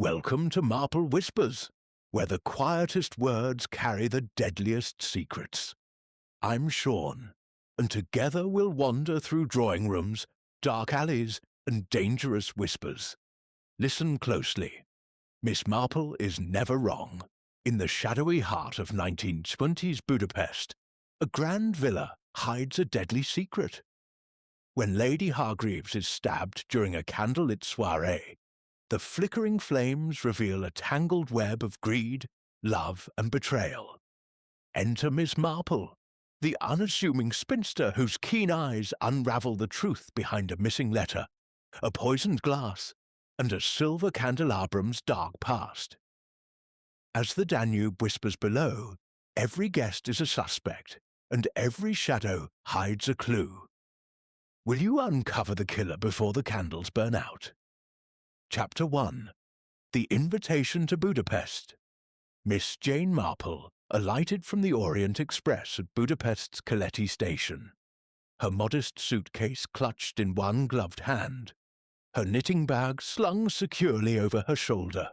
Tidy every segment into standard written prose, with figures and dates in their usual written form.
Welcome to Marple Whispers, where the quietest words carry the deadliest secrets. I'm Sean, and together we'll wander through drawing rooms, dark alleys, and dangerous whispers. Listen closely. Miss Marple is never wrong. In the shadowy heart of 1920s Budapest, a grand villa hides a deadly secret. When Lady Hargreaves is stabbed during a candlelit soirée, the flickering flames reveal a tangled web of greed, love, and betrayal. Enter Miss Marple, the unassuming spinster whose keen eyes unravel the truth behind a missing letter, a poisoned glass, and a silver candelabram's dark past. As the Danube whispers below, every guest is a suspect, and every shadow hides a clue. Will you uncover the killer before the candles burn out? Chapter 1. The Invitation to Budapest. Miss Jane Marple alighted from the Orient Express at Budapest's Candlelit station, her modest suitcase clutched in one gloved hand, her knitting bag slung securely over her shoulder.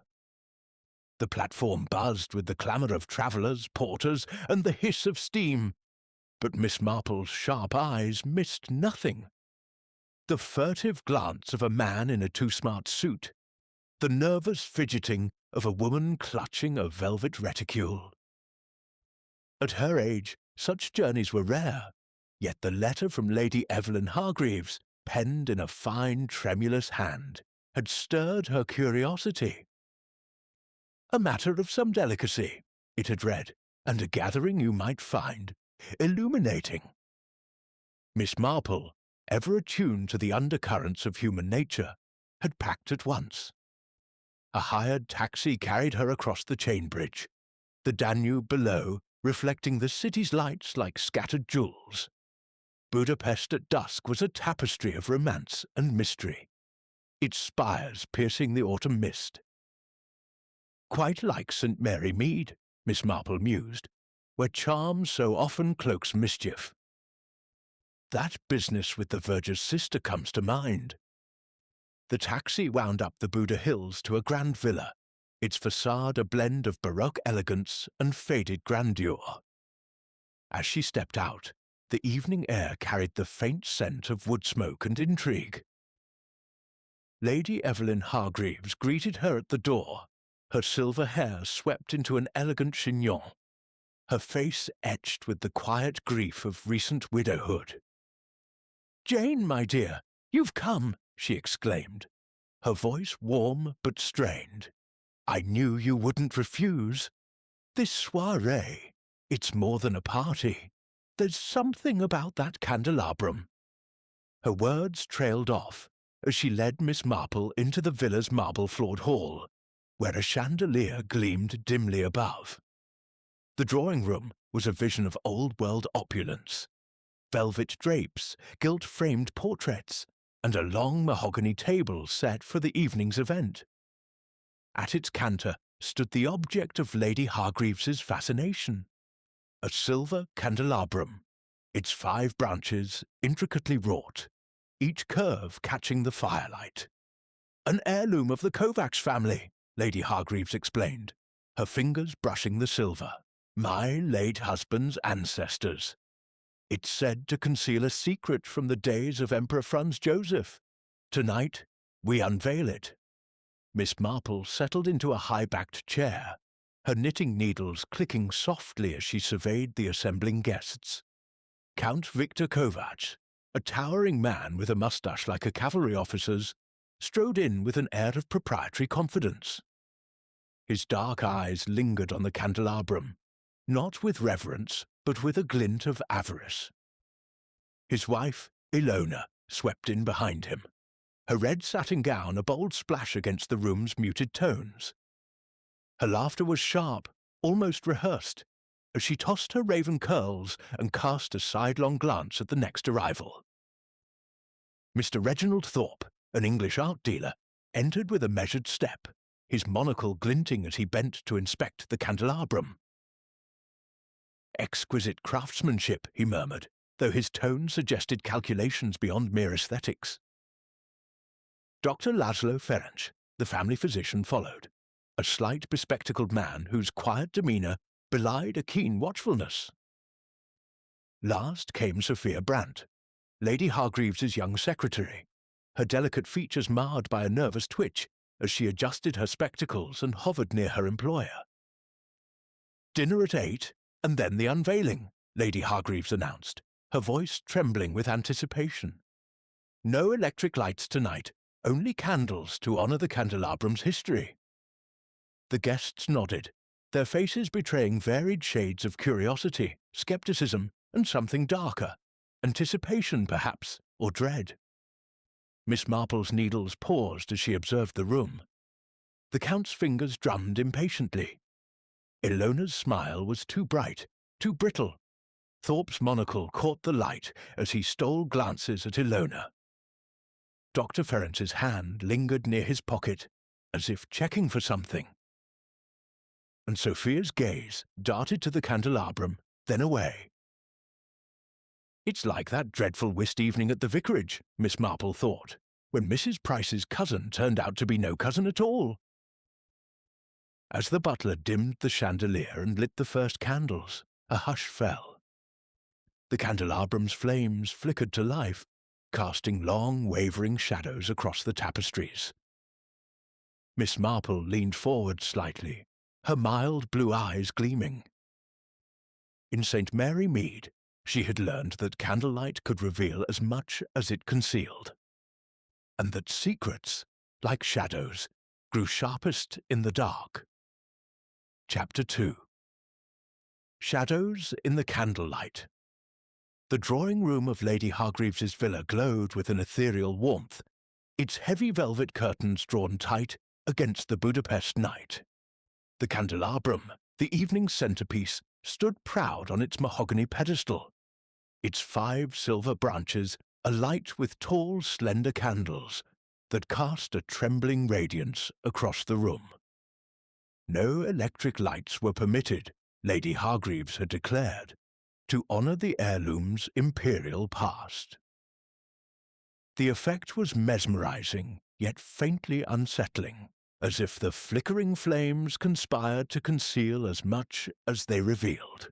The platform buzzed with the clamour of travellers, porters, and the hiss of steam, but Miss Marple's sharp eyes missed nothing. The furtive glance of a man in a too-smart suit, the nervous fidgeting of a woman clutching a velvet reticule. At her age, such journeys were rare, yet the letter from Lady Evelyn Hargreaves, penned in a fine, tremulous hand, had stirred her curiosity. "A matter of some delicacy," it had read, "and a gathering you might find illuminating." Miss Marple, ever attuned to the undercurrents of human nature, had packed at once. A hired taxi carried her across the chain bridge, the Danube below reflecting the city's lights like scattered jewels. Budapest at dusk was a tapestry of romance and mystery, its spires piercing the autumn mist. Quite like St. Mary Mead, Miss Marple mused, where charm so often cloaks mischief. That business with the verger's sister comes to mind. The taxi wound up the Buda Hills to a grand villa, its facade a blend of Baroque elegance and faded grandeur. As she stepped out, the evening air carried the faint scent of wood smoke and intrigue. Lady Evelyn Hargreaves greeted her at the door, her silver hair swept into an elegant chignon, her face etched with the quiet grief of recent widowhood. "Jane, my dear, you've come," she exclaimed, her voice warm but strained. "I knew you wouldn't refuse. This soirée, it's more than a party. There's something about that candelabrum." Her words trailed off as she led Miss Marple into the villa's marble-floored hall, where a chandelier gleamed dimly above. The drawing-room was a vision of old-world opulence. Velvet drapes, gilt-framed portraits, and a long mahogany table set for the evening's event. At its canter stood the object of Lady Hargreaves's fascination, a silver candelabrum, its 5 branches intricately wrought, each curve catching the firelight. "An heirloom of the Kovacs family," Lady Hargreaves explained, her fingers brushing the silver. "My late husband's ancestors. It's said to conceal a secret from the days of Emperor Franz Joseph. Tonight, we unveil it." Miss Marple settled into a high-backed chair, her knitting needles clicking softly as she surveyed the assembling guests. Count Victor Kovacs, a towering man with a moustache like a cavalry officer's, strode in with an air of proprietary confidence. His dark eyes lingered on the candelabrum, not with reverence, but with a glint of avarice. His wife, Ilona, swept in behind him, her red satin gown a bold splash against the room's muted tones. Her laughter was sharp, almost rehearsed, as she tossed her raven curls and cast a sidelong glance at the next arrival. Mr. Reginald Thorpe, an English art dealer, entered with a measured step, his monocle glinting as he bent to inspect the candelabrum. "Exquisite craftsmanship," he murmured, though his tone suggested calculations beyond mere aesthetics. Dr. Laszlo Ferenc, the family physician, followed, a slight bespectacled man whose quiet demeanour belied a keen watchfulness. Last came Sophia Brandt, Lady Hargreaves's young secretary, her delicate features marred by a nervous twitch as she adjusted her spectacles and hovered near her employer. "Dinner at 8, and then the unveiling," Lady Hargreaves announced, her voice trembling with anticipation. "No electric lights tonight, only candles to honour the candelabrum's history." The guests nodded, their faces betraying varied shades of curiosity, scepticism, and something darker, anticipation perhaps, or dread. Miss Marple's needles paused as she observed the room. The Count's fingers drummed impatiently. Ilona's smile was too bright, too brittle. Thorpe's monocle caught the light as he stole glances at Ilona. Dr. Ference's hand lingered near his pocket, as if checking for something. And Sophia's gaze darted to the candelabrum, then away. "It's like that dreadful whist evening at the vicarage," Miss Marple thought, when Mrs. Price's cousin turned out to be no cousin at all. As the butler dimmed the chandelier and lit the first candles, a hush fell. The candelabrum's flames flickered to life, casting long, wavering shadows across the tapestries. Miss Marple leaned forward slightly, her mild blue eyes gleaming. In St. Mary Mead, she had learned that candlelight could reveal as much as it concealed, and that secrets, like shadows, grew sharpest in the dark. Chapter 2. Shadows in the Candlelight. The drawing-room of Lady Hargreaves's villa glowed with an ethereal warmth, its heavy velvet curtains drawn tight against the Budapest night. The candelabrum, the evening's centrepiece, stood proud on its mahogany pedestal, its 5 silver branches alight with tall, slender candles that cast a trembling radiance across the room. No electric lights were permitted, Lady Hargreaves had declared, to honour the heirloom's imperial past. The effect was mesmerising, yet faintly unsettling, as if the flickering flames conspired to conceal as much as they revealed.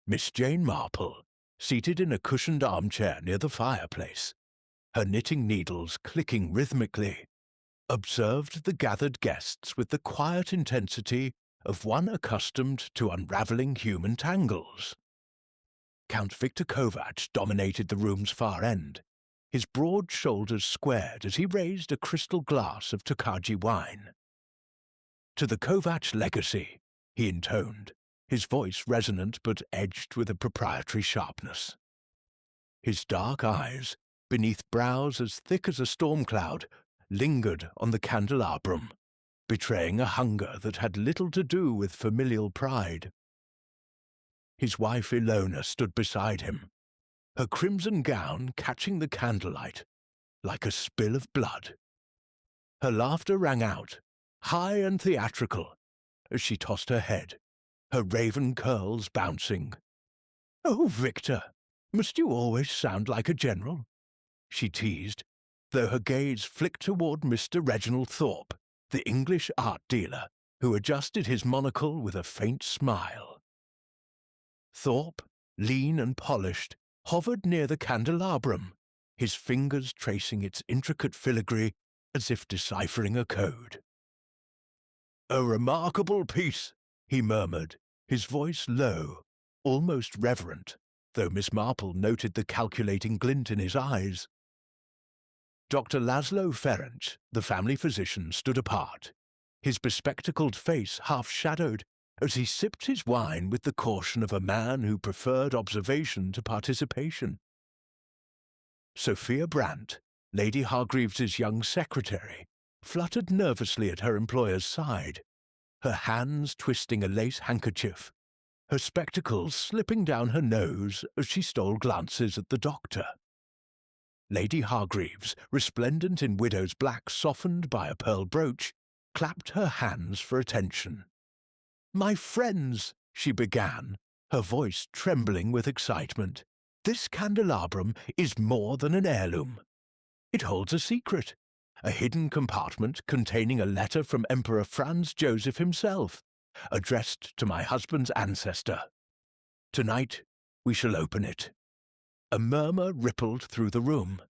Miss Jane Marple, seated in a cushioned armchair near the fireplace, her knitting needles clicking rhythmically, observed the gathered guests with the quiet intensity of one accustomed to unraveling human tangles. Count Victor Kovacs dominated the room's far end, his broad shoulders squared as he raised a crystal glass of Tokaji wine. "To the Kovacs legacy," he intoned, his voice resonant but edged with a proprietary sharpness. His dark eyes, beneath brows as thick as a storm cloud, lingered on the candelabrum, betraying a hunger that had little to do with familial pride. His wife Ilona stood beside him, her crimson gown catching the candlelight like a spill of blood. Her laughter rang out, high and theatrical, as she tossed her head, her raven curls bouncing. "Oh, Victor, must you always sound like a general?" she teased, though her gaze flicked toward Mr. Reginald Thorpe, the English art dealer, who adjusted his monocle with a faint smile. Thorpe, lean and polished, hovered near the candelabrum, his fingers tracing its intricate filigree as if deciphering a code. "A remarkable piece," he murmured, his voice low, almost reverent, though Miss Marple noted the calculating glint in his eyes. Dr. Laszlo Ferenc, the family physician, stood apart, his bespectacled face half-shadowed as he sipped his wine with the caution of a man who preferred observation to participation. Sophia Brandt, Lady Hargreaves's young secretary, fluttered nervously at her employer's side, her hands twisting a lace handkerchief, her spectacles slipping down her nose as she stole glances at the doctor. Lady Hargreaves, resplendent in widow's black softened by a pearl brooch, clapped her hands for attention. "My friends," she began, her voice trembling with excitement, "this candelabrum is more than an heirloom. It holds a secret, a hidden compartment containing a letter from Emperor Franz Joseph himself, addressed to my husband's ancestor. Tonight we shall open it. A murmur rippled through the room,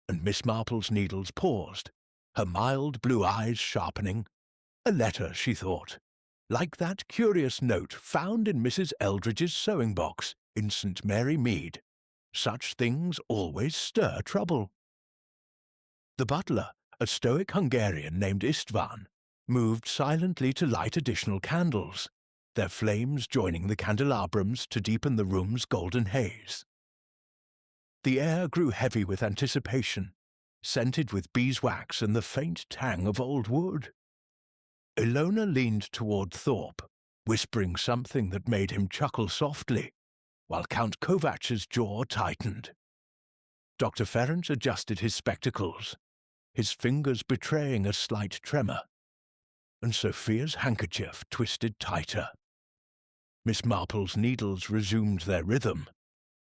and Miss Marple's needles paused, her mild blue eyes sharpening. A letter, she thought, like that curious note found in Mrs. Eldridge's sewing box in St. Mary Mead. Such things always stir trouble. The butler, a stoic Hungarian named István, moved silently to light additional candles, their flames joining the candelabums to deepen the room's golden haze. The air grew heavy with anticipation, scented with beeswax and the faint tang of old wood. Ilona leaned toward Thorpe, whispering something that made him chuckle softly, while Count Kovac's jaw tightened. Dr. Ferenc adjusted his spectacles, his fingers betraying a slight tremor, and Sophia's handkerchief twisted tighter. Miss Marple's needles resumed their rhythm,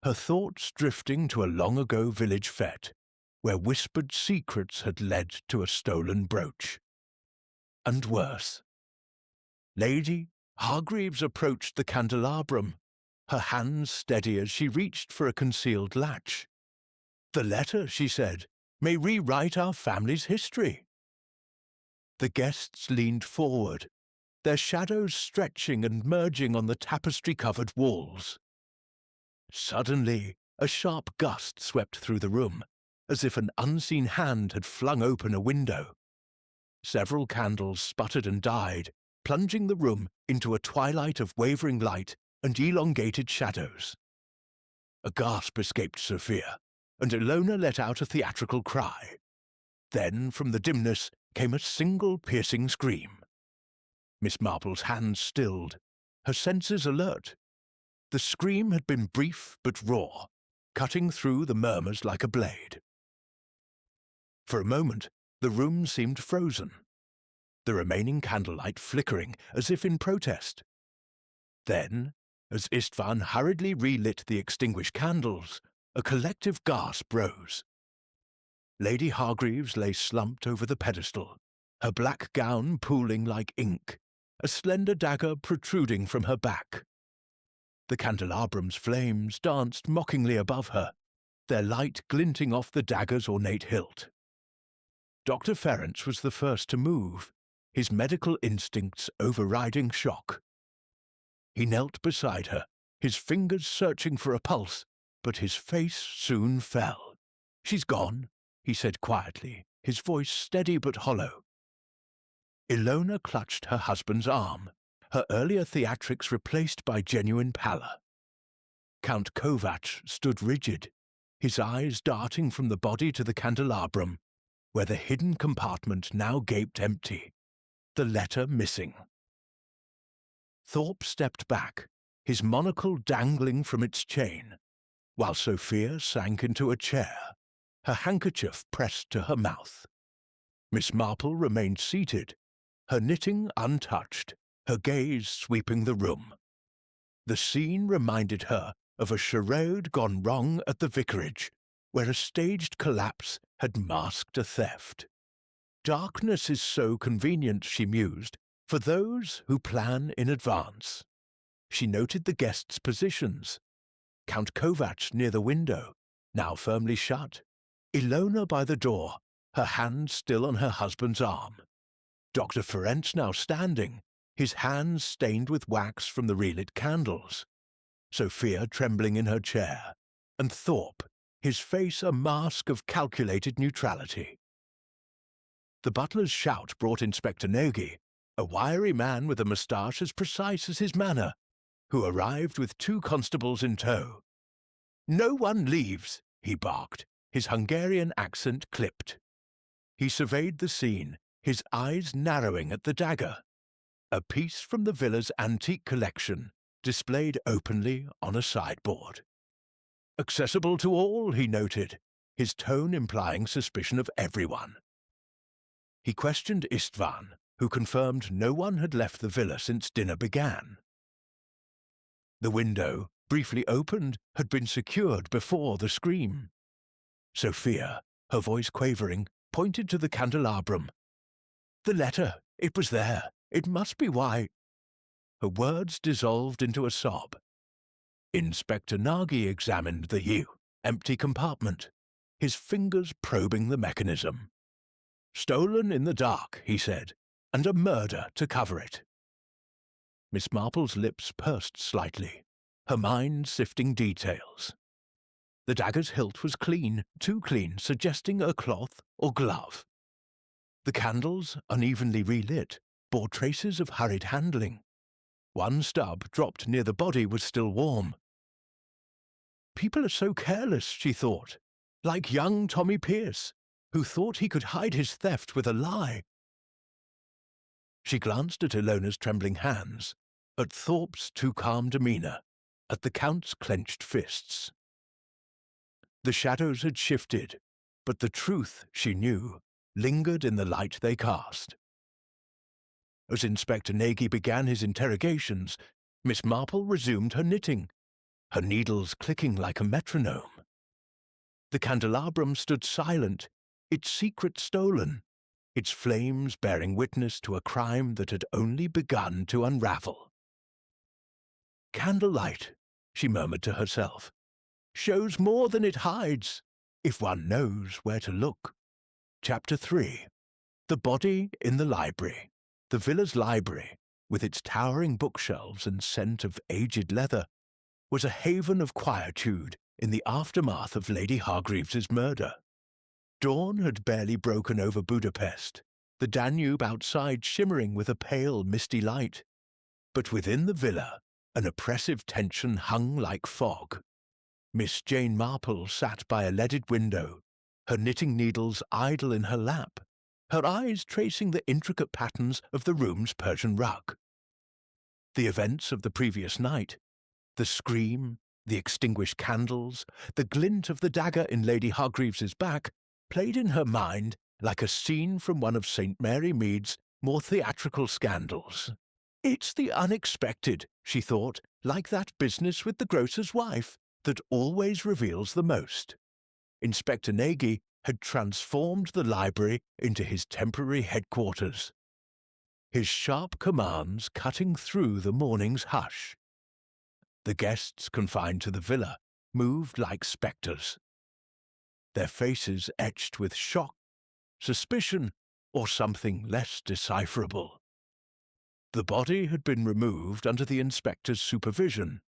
her thoughts drifting to a long-ago village fete, where whispered secrets had led to a stolen brooch. And worse. Lady Hargreaves approached the candelabrum, her hands steady as she reached for a concealed latch. "The letter," she said, "may rewrite our family's history." The guests leaned forward, their shadows stretching and merging on the tapestry-covered walls. Suddenly, a sharp gust swept through the room, as if an unseen hand had flung open a window. Several candles sputtered and died, plunging the room into a twilight of wavering light and elongated shadows. A gasp escaped Sophia, and Ilona let out a theatrical cry. Then, from the dimness, came a single piercing scream. Miss Marple's hands stilled, her senses alert. The scream had been brief but raw, cutting through the murmurs like a blade. For a moment, the room seemed frozen, the remaining candlelight flickering as if in protest. Then, as István hurriedly relit the extinguished candles, a collective gasp rose. Lady Hargreaves lay slumped over the pedestal, her black gown pooling like ink, a slender dagger protruding from her back. The candelabram's flames danced mockingly above her, their light glinting off the dagger's ornate hilt. Dr. Ferenc was the first to move, his medical instincts overriding shock. He knelt beside her, his fingers searching for a pulse, but his face soon fell. "She's gone," he said quietly, his voice steady but hollow. Ilona clutched her husband's arm, her earlier theatrics replaced by genuine pallor. Count Kovac stood rigid, his eyes darting from the body to the candelabrum, where the hidden compartment now gaped empty, the letter missing. Thorpe stepped back, his monocle dangling from its chain, while Sophia sank into a chair, her handkerchief pressed to her mouth. Miss Marple remained seated, her knitting untouched, her gaze sweeping the room. The scene reminded her of a charade gone wrong at the vicarage, where a staged collapse had masked a theft. Darkness is so convenient, she mused, for those who plan in advance. She noted the guests' positions. Count Kovac near the window, now firmly shut. Ilona by the door, her hand still on her husband's arm. Dr. Ferenc now standing, his hands stained with wax from the relit candles. Sophia trembling in her chair, and Thorpe, his face a mask of calculated neutrality. The butler's shout brought Inspector Nagy, a wiry man with a moustache as precise as his manner, who arrived with 2 constables in tow. "No one leaves," he barked, his Hungarian accent clipped. He surveyed the scene, his eyes narrowing at the dagger, a piece from the villa's antique collection, displayed openly on a sideboard. "Accessible to all," he noted, his tone implying suspicion of everyone. He questioned István, who confirmed no one had left the villa since dinner began. The window, briefly opened, had been secured before the scream. Sophia, her voice quavering, pointed to the candelabrum. "The letter! It was there! It must be why—" Her words dissolved into a sob. Inspector Nagy examined the empty compartment, his fingers probing the mechanism. "Stolen in the dark," he said, "and a murder to cover it." Miss Marple's lips pursed slightly, her mind sifting details. The dagger's hilt was clean, too clean, suggesting a cloth or glove. The candles, unevenly relit, bore traces of hurried handling. One stub, dropped near the body, was still warm. People are so careless, she thought, like young Tommy Pierce, who thought he could hide his theft with a lie. She glanced at Ilona's trembling hands, at Thorpe's too calm demeanour, at the Count's clenched fists. The shadows had shifted, but the truth, she knew, lingered in the light they cast. As Inspector Nagy began his interrogations, Miss Marple resumed her knitting, her needles clicking like a metronome. The candelabrum stood silent, its secret stolen, its flames bearing witness to a crime that had only begun to unravel. "Candlelight," she murmured to herself, "shows more than it hides, if one knows where to look." Chapter 3. The Body in the Library. The villa's library, with its towering bookshelves and scent of aged leather, was a haven of quietude in the aftermath of Lady Hargreaves's murder. Dawn had barely broken over Budapest, the Danube outside shimmering with a pale, misty light. But within the villa, an oppressive tension hung like fog. Miss Jane Marple sat by a leaded window, her knitting needles idle in her lap, her eyes tracing the intricate patterns of the room's Persian rug. The events of the previous night, the scream, the extinguished candles, the glint of the dagger in Lady Hargreaves's back, played in her mind like a scene from one of St. Mary Mead's more theatrical scandals. "It's the unexpected," she thought, "like that business with the grocer's wife, that always reveals the most." Inspector Nagy had transformed the library into his temporary headquarters, his sharp commands cutting through the morning's hush. The guests confined to the villa moved like spectres, their faces etched with shock, suspicion, or something less decipherable. The body had been removed under the inspector's supervision,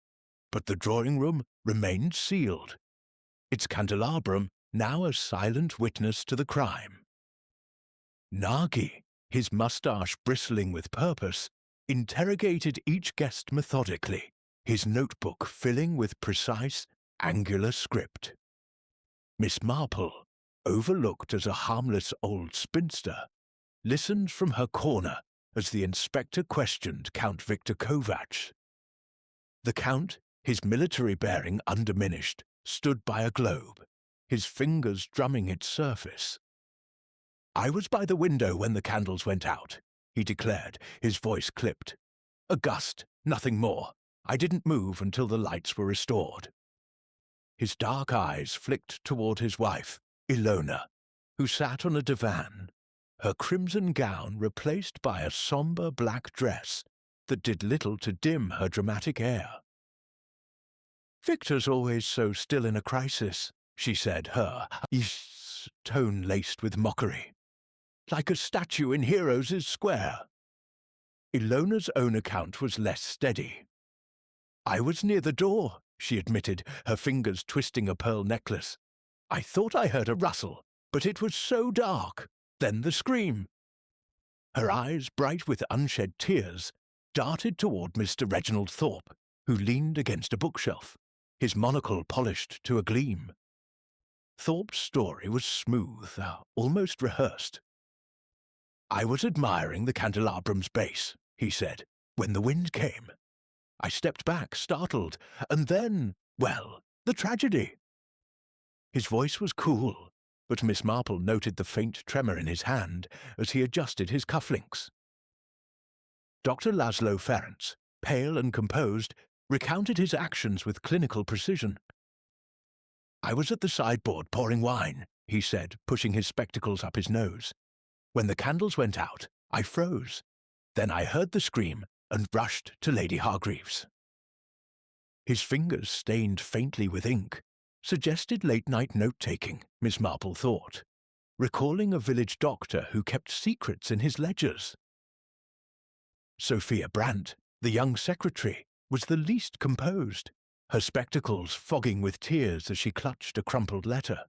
but the drawing-room remained sealed, its candelabrum now a silent witness to the crime. Nagy, his moustache bristling with purpose, interrogated each guest methodically, his notebook filling with precise, angular script. Miss Marple, overlooked as a harmless old spinster, listened from her corner as the inspector questioned Count Victor Kovacs. The Count, his military bearing undiminished, stood by a globe, his fingers drumming its surface. "I was by the window when the candles went out," he declared, his voice clipped. "A gust, nothing more. I didn't move until the lights were restored." His dark eyes flicked toward his wife, Ilona, who sat on a divan, her crimson gown replaced by a sombre black dress that did little to dim her dramatic air. "Victor's always so still in a crisis," she said, her tone laced with mockery. "Like a statue in Heroes' Square." Ilona's own account was less steady. "I was near the door," she admitted, her fingers twisting a pearl necklace. "I thought I heard a rustle, but it was so dark. Then the scream." Her eyes, bright with unshed tears, darted toward Mr. Reginald Thorpe, who leaned against a bookshelf, his monocle polished to a gleam. Thorpe's story was smooth, almost rehearsed. "I was admiring the candelabrum's base," he said, "when the wind came. I stepped back, startled, and then, well, the tragedy." His voice was cool, but Miss Marple noted the faint tremor in his hand as he adjusted his cufflinks. Dr. Laszlo Ferenc, pale and composed, recounted his actions with clinical precision. "I was at the sideboard pouring wine, he said, pushing his spectacles up his nose. "When the candles went out, I froze. Then I heard the scream and rushed to Lady Hargreaves." His fingers stained faintly with ink suggested late-night note-taking, Miss Marple thought, recalling a village doctor who kept secrets in his ledgers. Sophia Brandt, the young secretary, was the least composed, her spectacles fogging with tears as she clutched a crumpled letter.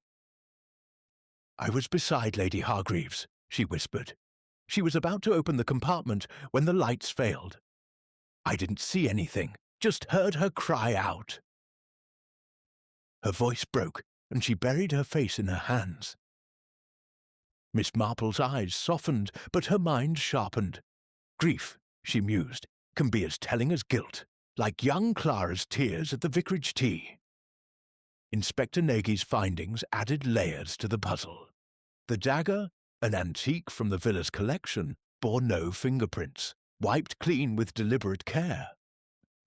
"I was beside Lady Hargreaves," she whispered. "She was about to open the compartment when the lights failed. I didn't see anything, just heard her cry out." Her voice broke, and she buried her face in her hands. Miss Marple's eyes softened, but her mind sharpened. Grief, she mused, can be as telling as guilt, like young Clara's tears at the vicarage tea. Inspector Nagy's findings added layers to the puzzle. The dagger, an antique from the villa's collection, bore no fingerprints, wiped clean with deliberate care.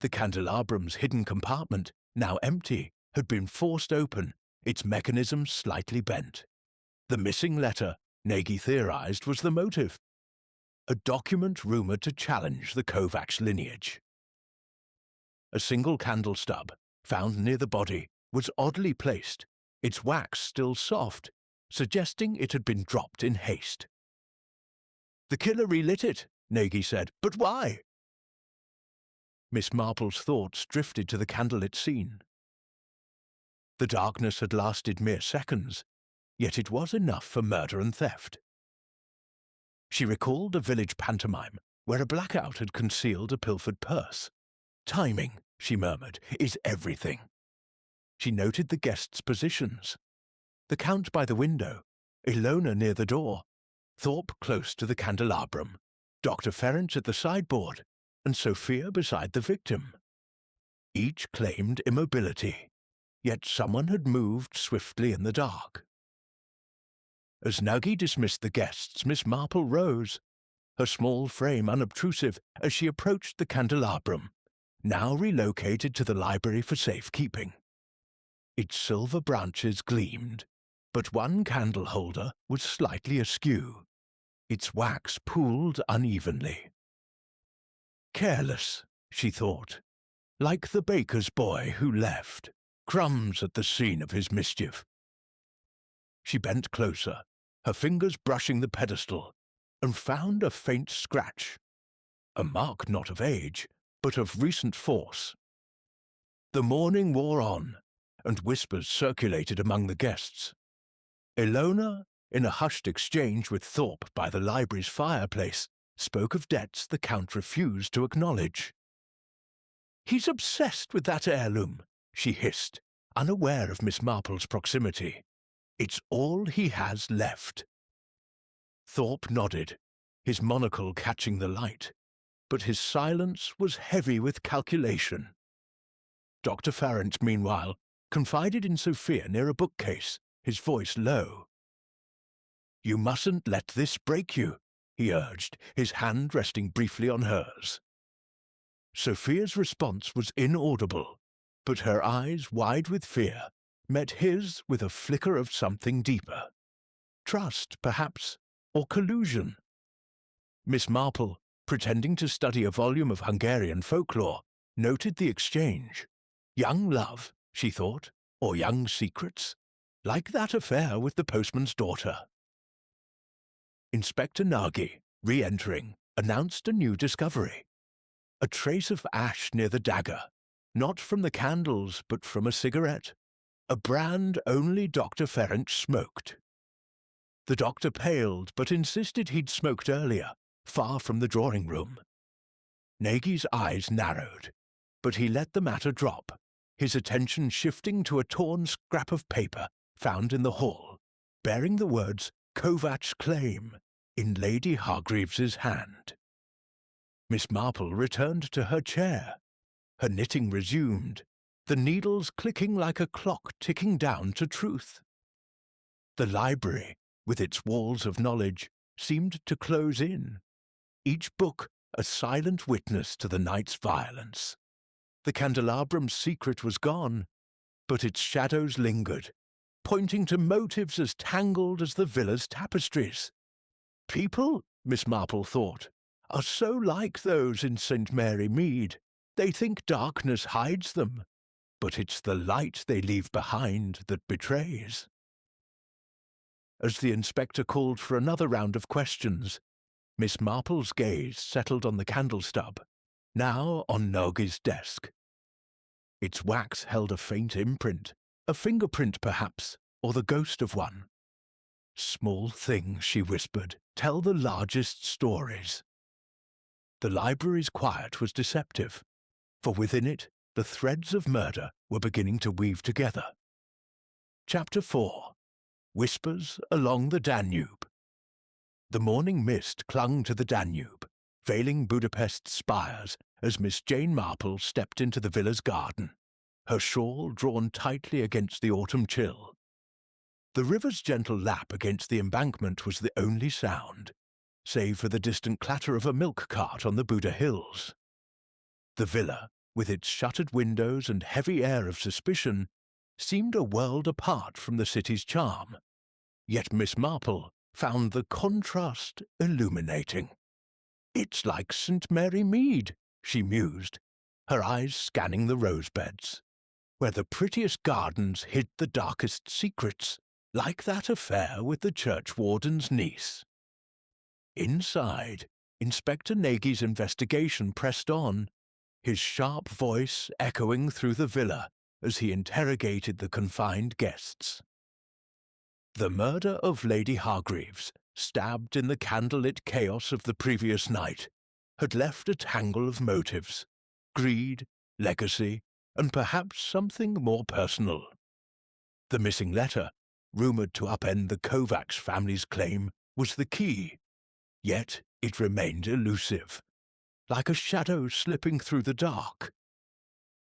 The candelabrum's hidden compartment, now empty, had been forced open, its mechanism slightly bent. The missing letter, Nagy theorized, was the motive. A document rumored to challenge the Kovacs lineage. A single candle stub, found near the body, was oddly placed, its wax still soft, suggesting it had been dropped in haste. "The killer relit it," Nagy said. "But why?" Miss Marple's thoughts drifted to the candlelit scene. The darkness had lasted mere seconds, yet it was enough for murder and theft. She recalled a village pantomime where a blackout had concealed a pilfered purse. "Timing," she murmured, "is everything." She noted the guests' positions. The Count by the window, Ilona near the door, Thorpe close to the candelabrum, Dr. Ferrance at the sideboard, and Sophia beside the victim. Each claimed immobility, yet someone had moved swiftly in the dark. As Nagy dismissed the guests, Miss Marple rose, her small frame unobtrusive as she approached the candelabrum, now relocated to the library for safekeeping. Its silver branches gleamed, but one candle holder was slightly askew. Its wax pooled unevenly. "Careless," she thought, "like the baker's boy who left, crumbs at the scene of his mischief." She bent closer, her fingers brushing the pedestal, and found a faint scratch, a mark not of age, but of recent force. The morning wore on, and whispers circulated among the guests. Ilona, in a hushed exchange with Thorpe by the library's fireplace, spoke of debts the Count refused to acknowledge. "He's obsessed with that heirloom," she hissed, unaware of Miss Marple's proximity. "It's all he has left." Thorpe nodded, his monocle catching the light, but his silence was heavy with calculation. Dr. Ferrance, meanwhile, confided in Sophia near a bookcase, his voice low. "You mustn't let this break you," he urged, his hand resting briefly on hers. Sophia's response was inaudible, but her eyes, wide with fear, met his with a flicker of something deeper. Trust, perhaps, or collusion. Miss Marple, pretending to study a volume of Hungarian folklore, noted the exchange. Young love, she thought, or young secrets, like that affair with the postman's daughter. Inspector Nagy, re-entering, announced a new discovery. A trace of ash near the dagger, not from the candles but from a cigarette, a brand only Dr. Ferrance smoked. The doctor paled but insisted he'd smoked earlier, far from the drawing-room. Nagy's eyes narrowed, but he let the matter drop, his attention shifting to a torn scrap of paper found in the hall, bearing the words "Kovacs claim" in Lady Hargreaves's hand. Miss Marple returned to her chair. Her knitting resumed, the needles clicking like a clock ticking down to truth. The library, with its walls of knowledge, seemed to close in, each book a silent witness to the night's violence. The candelabrum's secret was gone, but its shadows lingered, pointing to motives as tangled as the villa's tapestries. People, Miss Marple thought, are so like those in St. Mary Mead. They think darkness hides them, but it's the light they leave behind that betrays. As the inspector called for another round of questions, Miss Marple's gaze settled on the candle stub, now on Nogi's desk. Its wax held a faint imprint, a fingerprint perhaps, or the ghost of one. "Small things," she whispered, "tell the largest stories." The library's quiet was deceptive, for within it the threads of murder were beginning to weave together. Chapter 4. Whispers Along the Danube. The morning mist clung to the Danube, veiling Budapest's spires as Miss Jane Marple stepped into the villa's garden, her shawl drawn tightly against the autumn chill. The river's gentle lap against the embankment was the only sound, save for the distant clatter of a milk cart on the Buda Hills. The villa, with its shuttered windows and heavy air of suspicion, seemed a world apart from the city's charm. Yet Miss Marple found the contrast illuminating. "It's like St. Mary Mead," she mused, her eyes scanning the rosebeds, "where the prettiest gardens hid the darkest secrets, like that affair with the churchwarden's niece." Inside, Inspector Nagy's investigation pressed on, his sharp voice echoing through the villa as he interrogated the confined guests. The murder of Lady Hargreaves, stabbed in the candlelit chaos of the previous night, had left a tangle of motives: greed, legacy, and perhaps something more personal. The missing letter, rumoured to upend the Kovacs family's claim, was the key, yet it remained elusive, like a shadow slipping through the dark.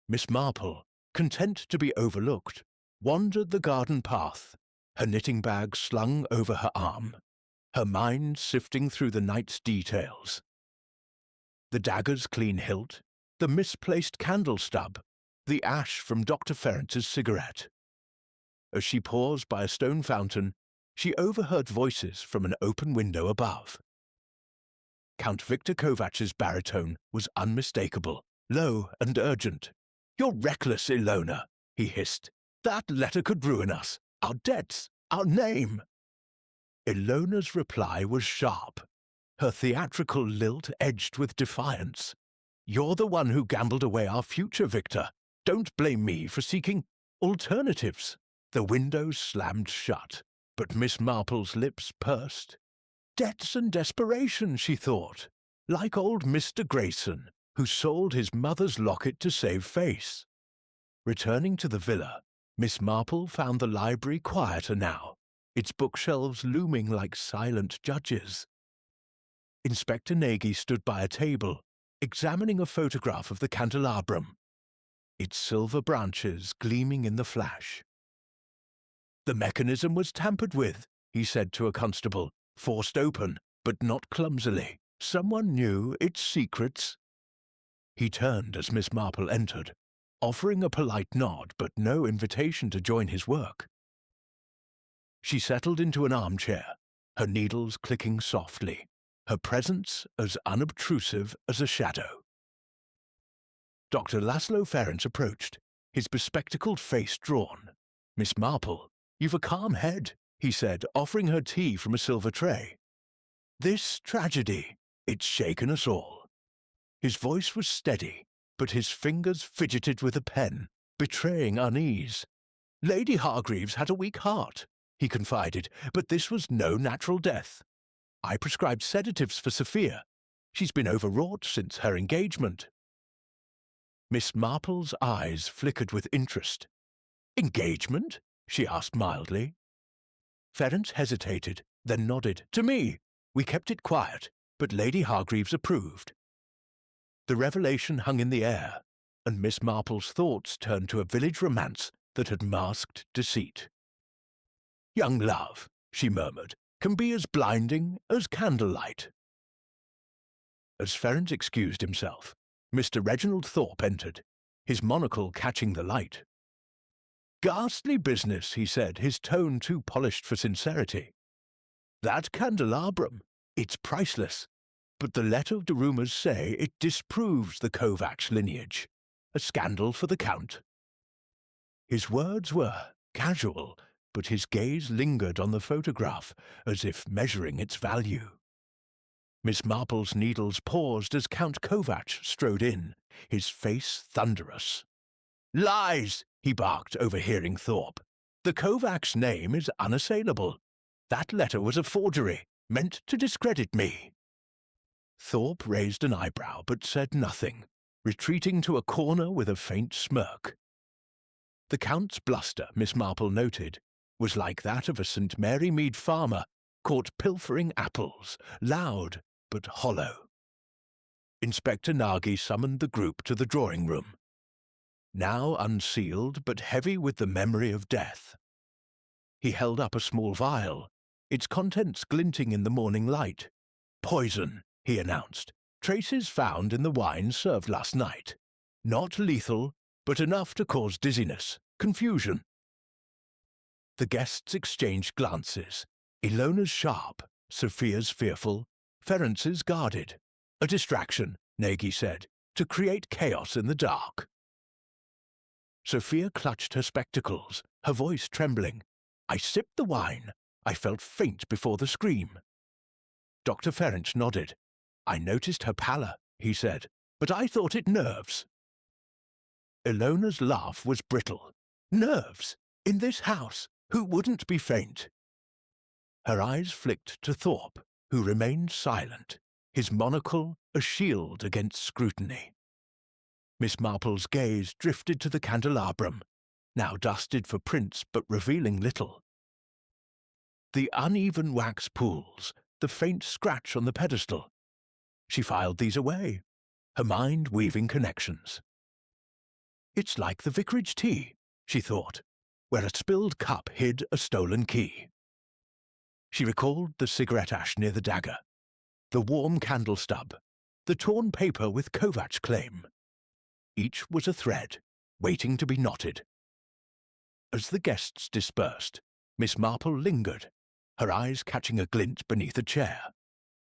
Miss Marple, content to be overlooked, wandered the garden path, her knitting bag slung over her arm, her mind sifting through the night's details. The dagger's clean hilt, the misplaced candle stub, the ash from Dr. Ferentz's cigarette. As she paused by a stone fountain, she overheard voices from an open window above. Count Victor Kovac's baritone was unmistakable, low and urgent. "You're reckless, Ilona," he hissed. "That letter could ruin us, our debts, our name." Ilona's reply was sharp, her theatrical lilt edged with defiance. "You're the one who gambled away our future, Victor. Don't blame me for seeking alternatives." The window slammed shut, but Miss Marple's lips pursed. Debts and desperation, she thought, like old Mr. Grayson, who sold his mother's locket to save face. Returning to the villa, Miss Marple found the library quieter now, its bookshelves looming like silent judges. Inspector Nagy stood by a table, examining a photograph of the candelabrum, its silver branches gleaming in the flash. "The mechanism was tampered with," he said to a constable, "forced open, but not clumsily. Someone knew its secrets." He turned as Miss Marple entered, offering a polite nod but no invitation to join his work. She settled into an armchair, her needles clicking softly, her presence as unobtrusive as a shadow. Dr. Laszlo Ferenc approached, his bespectacled face drawn. "Miss Marple, you've a calm head," he said, offering her tea from a silver tray. "This tragedy, it's shaken us all." His voice was steady, but his fingers fidgeted with a pen, betraying unease. "Lady Hargreaves had a weak heart," he confided, "but this was no natural death. I prescribed sedatives for Sophia. She's been overwrought since her engagement." Miss Marple's eyes flickered with interest. "Engagement?" she asked mildly. Ferenc hesitated, then nodded. "To me. We kept it quiet, but Lady Hargreaves approved." The revelation hung in the air, and Miss Marple's thoughts turned to a village romance that had masked deceit. "Young love," she murmured, "can be as blinding as candlelight." As Ferenc excused himself, Mr. Reginald Thorpe entered, his monocle catching the light. Ghastly business, he said, his tone too polished for sincerity. That candelabrum, it's priceless, but the letter de rumours say it disproves the Kovacs lineage. A scandal for the Count. His words were casual, but his gaze lingered on the photograph, as if measuring its value. Miss Marple's needles paused as Count Kovac strode in, his face thunderous. "Lies!" he barked, overhearing Thorpe. "The Kovacs' name is unassailable. That letter was a forgery, meant to discredit me." Thorpe raised an eyebrow but said nothing, retreating to a corner with a faint smirk. The Count's bluster, Miss Marple noted, was like that of a St. Mary Mead farmer caught pilfering apples, loud but hollow. Inspector Nagy summoned the group to the drawing-room, now unsealed but heavy with the memory of death. He held up a small vial, its contents glinting in the morning light. "Poison," he announced. "Traces found in the wine served last night. Not lethal, but enough to cause dizziness, confusion." The guests exchanged glances. Ilona's sharp, Sophia's fearful, Ferentz's guarded. "A distraction," Nagy said, "to create chaos in the dark." Sophia clutched her spectacles, her voice trembling. "I sipped the wine. I felt faint before the scream." Dr. Ferentz nodded. "I noticed her pallor," he said, "but I thought it nerves." Ilona's laugh was brittle. "Nerves? In this house? Who wouldn't be faint?" Her eyes flicked to Thorpe, who remained silent, his monocle a shield against scrutiny. Miss Marple's gaze drifted to the candelabrum, now dusted for prints but revealing little. The uneven wax pools, the faint scratch on the pedestal. She filed these away, her mind weaving connections. "It's like the vicarage tea," she thought, where a spilled cup hid a stolen key. She recalled the cigarette ash near the dagger, the warm candle stub, the torn paper with Kovac's claim. Each was a thread, waiting to be knotted. As the guests dispersed, Miss Marple lingered, her eyes catching a glint beneath a chair.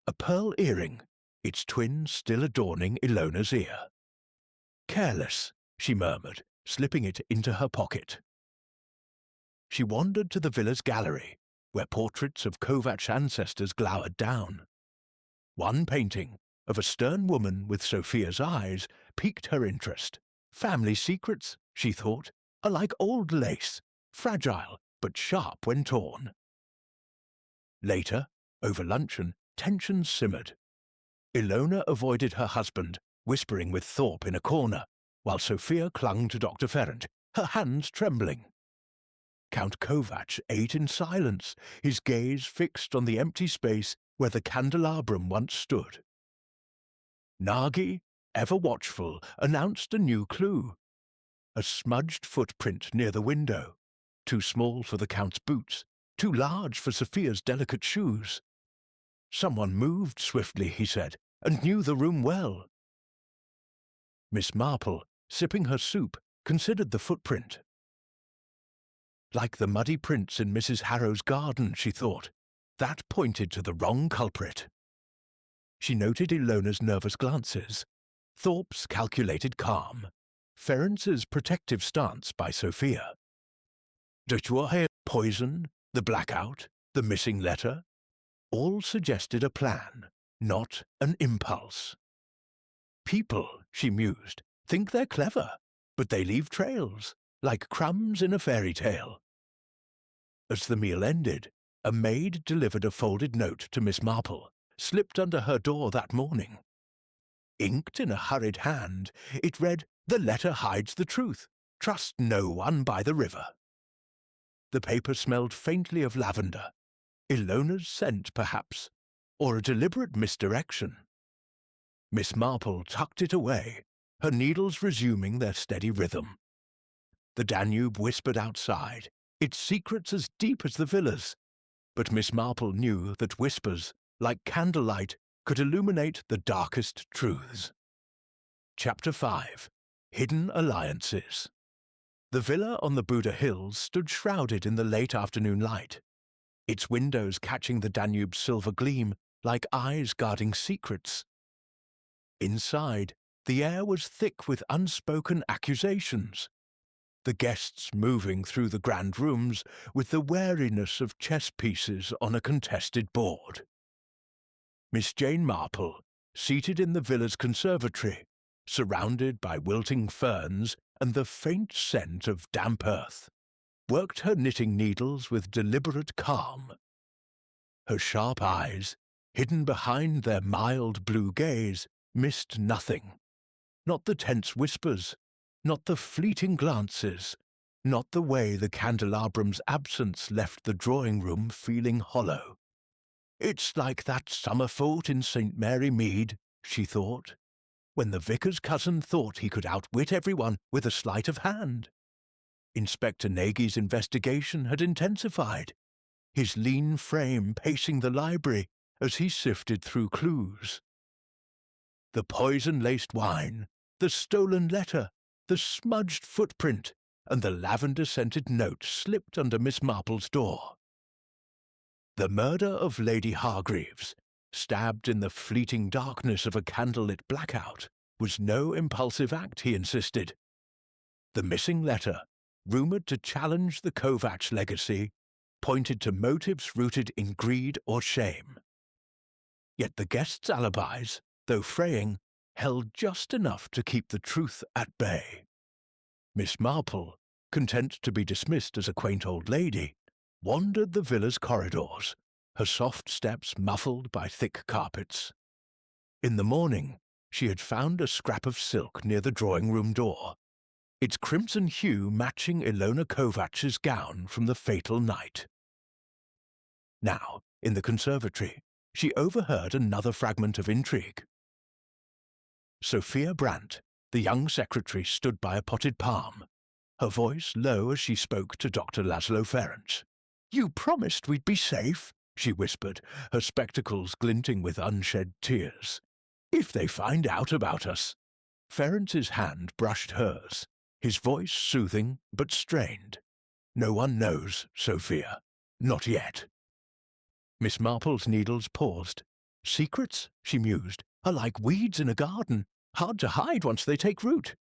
A pearl earring, its twin still adorning Ilona's ear. "Careless," she murmured, slipping it into her pocket. She wandered to the villa's gallery, where portraits of Kovac's ancestors glowered down. One painting, of a stern woman with Sophia's eyes, piqued her interest. Family secrets, she thought, are like old lace, fragile but sharp when torn. Later, over luncheon, tensions simmered. Ilona avoided her husband, whispering with Thorpe in a corner, while Sophia clung to Dr. Ferrand, her hands trembling. Count Kovac ate in silence, his gaze fixed on the empty space where the candelabrum once stood. Nagy, ever watchful, announced a new clue. A smudged footprint near the window, too small for the Count's boots, too large for Sophia's delicate shoes. Someone moved swiftly, he said, and knew the room well. Miss Marple, sipping her soup, considered the footprint. Like the muddy prints in Mrs. Harrow's garden, she thought, that pointed to the wrong culprit. She noted Ilona's nervous glances, Thorpe's calculated calm, Ferentz's protective stance by Sophia. Detuahe, poison, the blackout, the missing letter, all suggested a plan, not an impulse. People, she mused, think they're clever, but they leave trails, like crumbs in a fairy tale. As the meal ended, a maid delivered a folded note to Miss Marple, slipped under her door that morning. Inked in a hurried hand, it read, "The letter hides the truth. Trust no one by the river." The paper smelled faintly of lavender. Ilona's scent, perhaps, or a deliberate misdirection. Miss Marple tucked it away, her needles resuming their steady rhythm. The Danube whispered outside, its secrets as deep as the villas, but Miss Marple knew that whispers, like candlelight, could illuminate the darkest truths. Chapter 5. Hidden Alliances. The villa on the Buda Hills stood shrouded in the late afternoon light, its windows catching the Danube's silver gleam like eyes guarding secrets. Inside, the air was thick with unspoken accusations, the guests moving through the grand rooms with the wariness of chess pieces on a contested board. Miss Jane Marple, seated in the villa's conservatory, surrounded by wilting ferns and the faint scent of damp earth, worked her knitting needles with deliberate calm. Her sharp eyes, hidden behind their mild blue gaze, missed nothing. Not the tense whispers, not the fleeting glances, not the way the candelabram's absence left the drawing-room feeling hollow. It's like that summer fort in St. Mary Mead, she thought, when the vicar's cousin thought he could outwit everyone with a sleight of hand. Inspector Nagy's investigation had intensified, his lean frame pacing the library as he sifted through clues. The poison-laced wine, the stolen letter, the smudged footprint, and the lavender-scented note slipped under Miss Marple's door. The murder of Lady Hargreaves, stabbed in the fleeting darkness of a candlelit blackout, was no impulsive act, he insisted. The missing letter, rumoured to challenge the Kovacs legacy, pointed to motives rooted in greed or shame. Yet the guests' alibis, though fraying, held just enough to keep the truth at bay. Miss Marple, content to be dismissed as a quaint old lady, wandered the villa's corridors, her soft steps muffled by thick carpets. In the morning, she had found a scrap of silk near the drawing-room door, its crimson hue matching Ilona Kovac's gown from the fatal night. Now, in the conservatory, she overheard another fragment of intrigue. Sophia Brandt, the young secretary, stood by a potted palm, her voice low as she spoke to Dr. Laszlo Ferenc. "You promised we'd be safe," she whispered, her spectacles glinting with unshed tears. "If they find out about us." Ferenc's hand brushed hers, his voice soothing but strained. "No one knows, Sophia. Not yet." Miss Marple's needles paused. "Secrets," she mused, "are like weeds in a garden, hard to hide once they take root."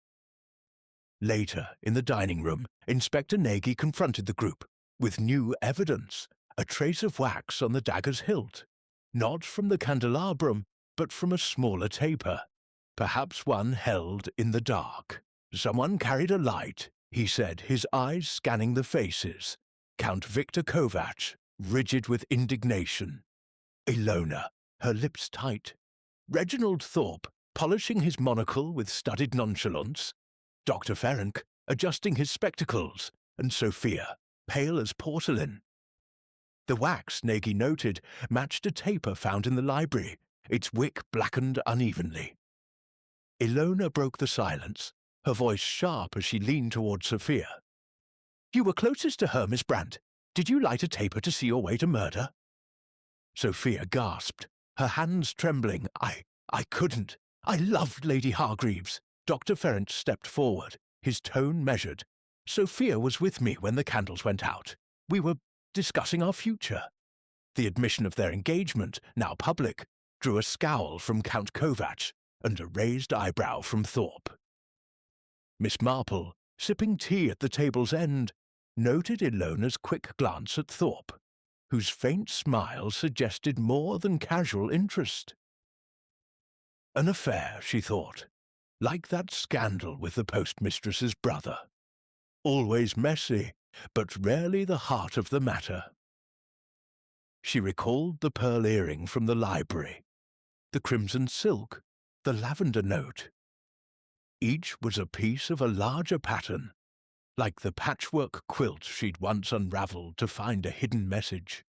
Later, in the dining room, Inspector Nagy confronted the group with new evidence, a trace of wax on the dagger's hilt, not from the candelabrum, but from a smaller taper, perhaps one held in the dark. "Someone carried a light," he said, his eyes scanning the faces. Count Victor Kovac, rigid with indignation. Ilona, her lips tight. Reginald Thorpe, polishing his monocle with studied nonchalance. Dr. Ferenc, adjusting his spectacles, and Sophia, pale as porcelain. The wax, Nagy noted, matched a taper found in the library, its wick blackened unevenly. Ilona broke the silence, her voice sharp as she leaned toward Sophia. "You were closest to her, Miss Brandt. Did you light a taper to see your way to murder?" Sophia gasped, her hands trembling. I couldn't. I loved Lady Hargreaves." Dr. Ferenc stepped forward, his tone measured. "Sophia was with me when the candles went out. We were discussing our future." The admission of their engagement, now public, drew a scowl from Count Kovac and a raised eyebrow from Thorpe. Miss Marple, sipping tea at the table's end, noted Ilona's quick glance at Thorpe, whose faint smile suggested more than casual interest. An affair, she thought, like that scandal with the postmistress's brother. Always messy, but rarely the heart of the matter. She recalled the pearl earring from the library, the crimson silk, the lavender note. Each was a piece of a larger pattern, like the patchwork quilt she'd once unravelled to find a hidden message.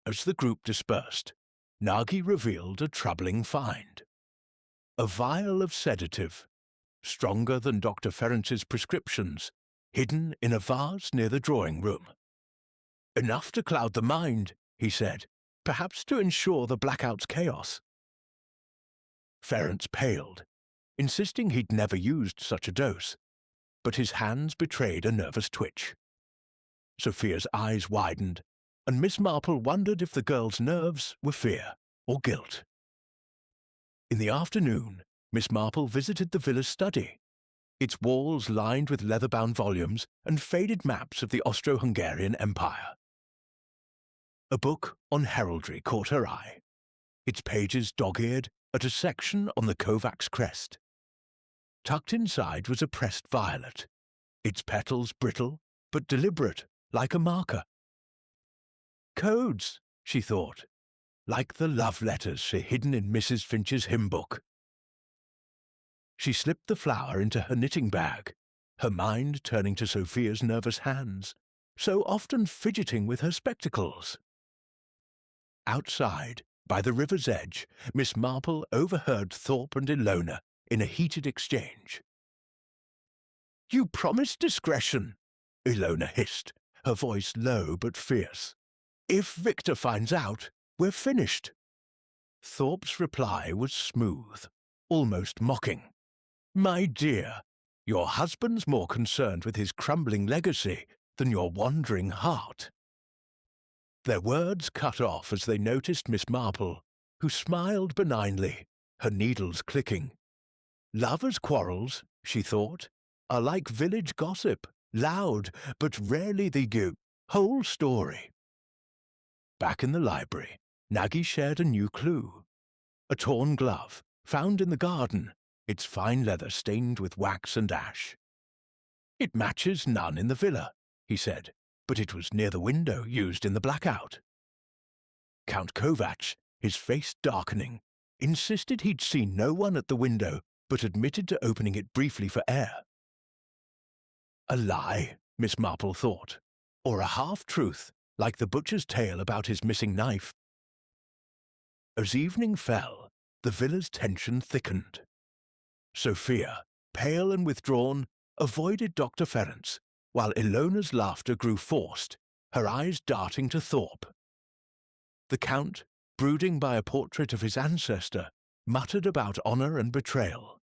As the group dispersed, Nagy revealed a troubling find. A vial of sedative, stronger than Dr. Ferenc's prescriptions, hidden in a vase near the drawing-room. "Enough to cloud the mind," he said, "perhaps to ensure the blackout's chaos." Ferenc paled, insisting he'd never used such a dose. but his hands betrayed a nervous twitch. Sophia's eyes widened, and Miss Marple wondered if the girl's nerves were fear or guilt. In the afternoon, Miss Marple visited the villa's study, its walls lined with leather-bound volumes and faded maps of the Austro-Hungarian Empire. A book on heraldry caught her eye, its pages dog-eared at a section on the Kovacs crest. Tucked inside was a pressed violet, its petals brittle but deliberate, like a marker. Codes, she thought, like the love letters hidden in Mrs. Finch's hymn book. She slipped the flower into her knitting bag, her mind turning to Sophia's nervous hands, so often fidgeting with her spectacles. Outside, by the river's edge, Miss Marple overheard Thorpe and Ilona in a heated exchange. "You promised discretion," Ilona hissed, her voice low but fierce. "If Victor finds out, we're finished." Thorpe's reply was smooth, almost mocking. "My dear, your husband's more concerned with his crumbling legacy than your wandering heart." Their words cut off as they noticed Miss Marple, who smiled benignly, her needles clicking. Lovers' quarrels, she thought, are like village gossip, loud, but rarely the whole story. Back in the library, Nagy shared a new clue. A torn glove, found in the garden, its fine leather stained with wax and ash. "It matches none in the villa," he said, "but it was near the window used in the blackout." Count Kovacs, his face darkening, insisted he'd seen no one at the window, but admitted to opening it briefly for air. A lie, Miss Marple thought, or a half-truth, like the butcher's tale about his missing knife. As evening fell, the villa's tension thickened. Sophia, pale and withdrawn, avoided Dr. Ferenc, while Ilona's laughter grew forced, her eyes darting to Thorpe. The Count, brooding by a portrait of his ancestor, muttered about honour and betrayal.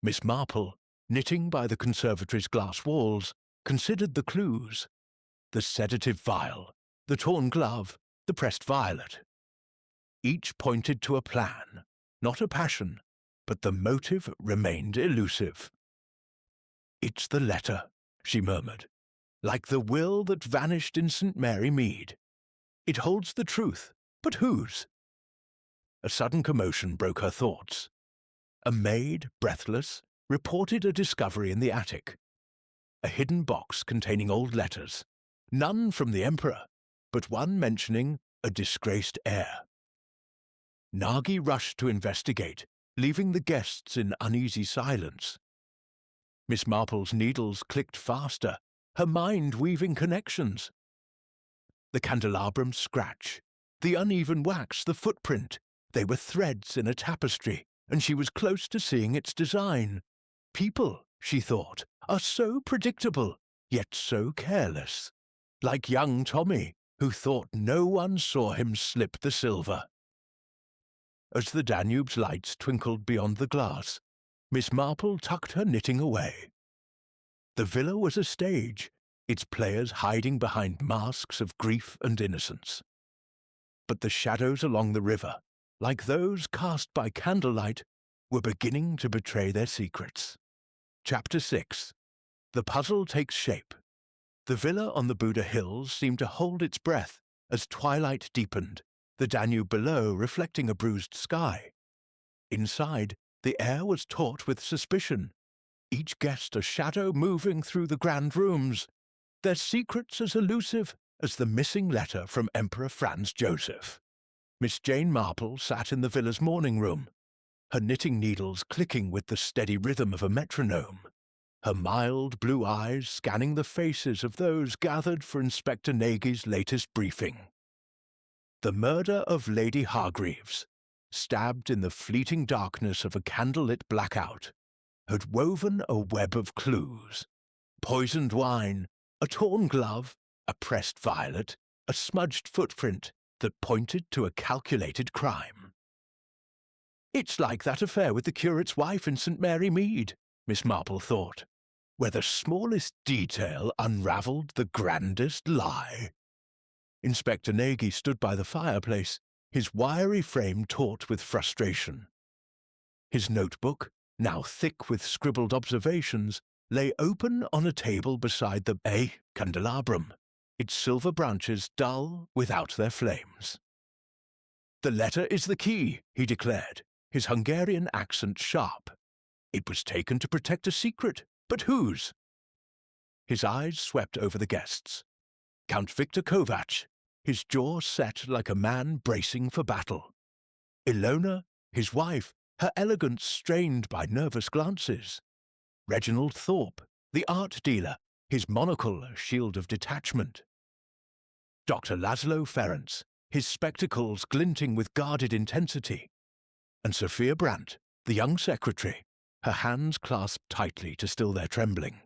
Miss Marple, knitting by the conservatory's glass walls, considered the clues: the sedative vial, the torn glove, the pressed violet. Each pointed to a plan, not a passion, but the motive remained elusive. "It's the letter," she murmured, "like the will that vanished in St. Mary Mead. It holds the truth, but whose?" A sudden commotion broke her thoughts. A maid, breathless, reported a discovery in the attic. A hidden box containing old letters, none from the Emperor, but one mentioning a disgraced heir. Nagy rushed to investigate, leaving the guests in uneasy silence. Miss Marple's needles clicked faster, her mind weaving connections. The candelabrum scratch, the uneven wax, the footprint, they were threads in a tapestry, and she was close to seeing its design. People, she thought, are so predictable, yet so careless. Like young Tommy, who thought no one saw him slip the silver. As the Danube's lights twinkled beyond the glass, Miss Marple tucked her knitting away. The villa was a stage, its players hiding behind masks of grief and innocence. But the shadows along the river, like those cast by candlelight, were beginning to betray their secrets. Chapter 6. The puzzle takes shape. The villa on the Buda Hills seemed to hold its breath as twilight deepened, the Danube below reflecting a bruised sky. Inside, the air was taut with suspicion, each guest a shadow moving through the grand rooms, their secrets as elusive as the missing letter from Emperor Franz Joseph. Miss Jane Marple sat in the villa's morning room, her knitting needles clicking with the steady rhythm of a metronome, her mild blue eyes scanning the faces of those gathered for Inspector Nagy's latest briefing. The murder of Lady Hargreaves, stabbed in the fleeting darkness of a candlelit blackout, had woven a web of clues. Poisoned wine, a torn glove, a pressed violet, a smudged footprint that pointed to a calculated crime. "It's like that affair with the curate's wife in St. Mary Mead," Miss Marple thought. where the smallest detail unravelled the grandest lie. Inspector Nagy stood by the fireplace, his wiry frame taut with frustration. His notebook, now thick with scribbled observations, lay open on a table beside the candelabrum, its silver branches dull without their flames. "The letter is the key," he declared, his Hungarian accent sharp. "It was taken to protect a secret, but whose?" His eyes swept over the guests. Count Victor Kovac, his jaw set like a man bracing for battle. Ilona, his wife, her elegance strained by nervous glances. Reginald Thorpe, the art dealer, his monocle a shield of detachment. Dr. Laszlo Ferenc, his spectacles glinting with guarded intensity. And Sophia Brandt, the young secretary, her hands clasped tightly to still their trembling.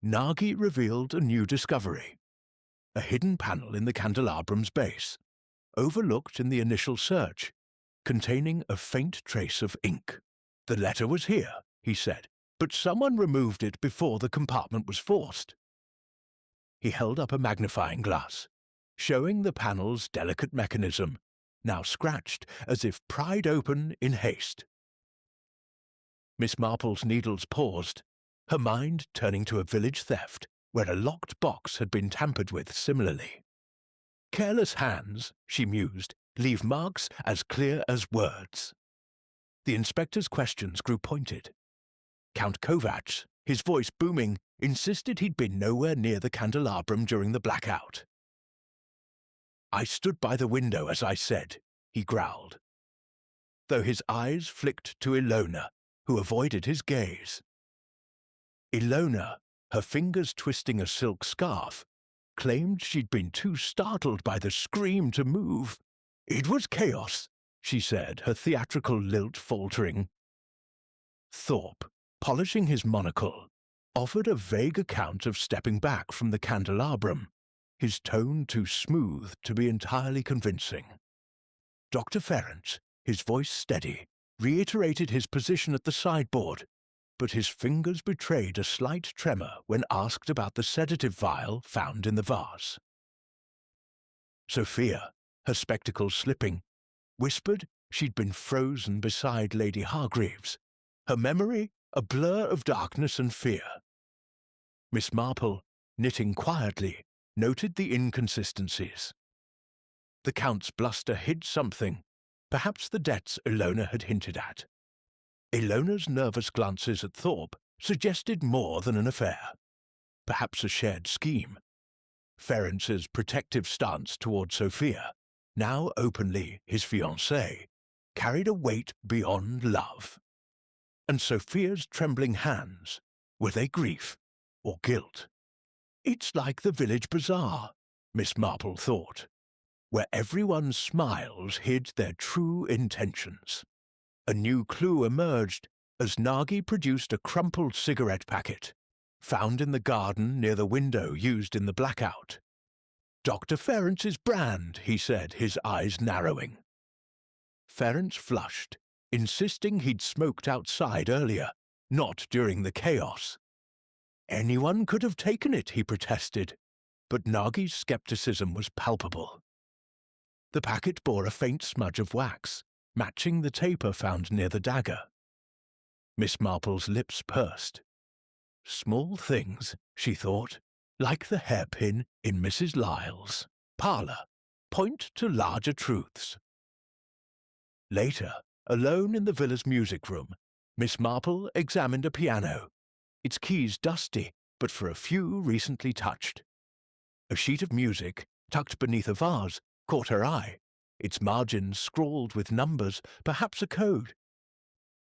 Nagy revealed a new discovery. A hidden panel in the candelabrum's base, overlooked in the initial search, containing a faint trace of ink. "The letter was here," he said, "but someone removed it before the compartment was forced." He held up a magnifying glass, showing the panel's delicate mechanism, now scratched as if pried open in haste. Miss Marple's needles paused, her mind turning to a village theft where a locked box had been tampered with similarly. "Careless hands," she mused, "leave marks as clear as words." The inspector's questions grew pointed. Count Kovac, his voice booming, insisted he'd been nowhere near the candelabrum during the blackout. "I stood by the window, as I said," he growled, though his eyes flicked to Ilona, who avoided his gaze. Ilona, her fingers twisting a silk scarf, claimed she'd been too startled by the scream to move. "It was chaos," she said, her theatrical lilt faltering. Thorpe, polishing his monocle, offered a vague account of stepping back from the candelabrum, his tone too smooth to be entirely convincing. Dr. Ferenc, his voice steady, reiterated his position at the sideboard, but his fingers betrayed a slight tremor when asked about the sedative vial found in the vase. Sophia, her spectacles slipping, whispered she'd been frozen beside Lady Hargreaves, her memory a blur of darkness and fear. Miss Marple, knitting quietly, noted the inconsistencies. The Count's bluster hid something, perhaps the debts Ilona had hinted at. Ilona's nervous glances at Thorpe suggested more than an affair, perhaps a shared scheme. Ferenc's protective stance toward Sophia, now openly his fiancée, carried a weight beyond love. And Sophia's trembling hands, were they grief or guilt? "It's like the village bazaar," Miss Marple thought, where everyone's smiles hid their true intentions. A new clue emerged as Nagy produced a crumpled cigarette packet, found in the garden near the window used in the blackout. "Dr. Ferenc's brand," he said, his eyes narrowing. Ferenc flushed, insisting he'd smoked outside earlier, not during the chaos. "Anyone could have taken it," he protested, but Nagy's skepticism was palpable. The packet bore a faint smudge of wax, matching the taper found near the dagger. Miss Marple's lips pursed. Small things, she thought, like the hairpin in Mrs. Lyle's parlour, point to larger truths. Later, alone in the villa's music room, Miss Marple examined a piano, its keys dusty, but for a few recently touched. A sheet of music, tucked beneath a vase, caught her eye, its margins scrawled with numbers, perhaps a code.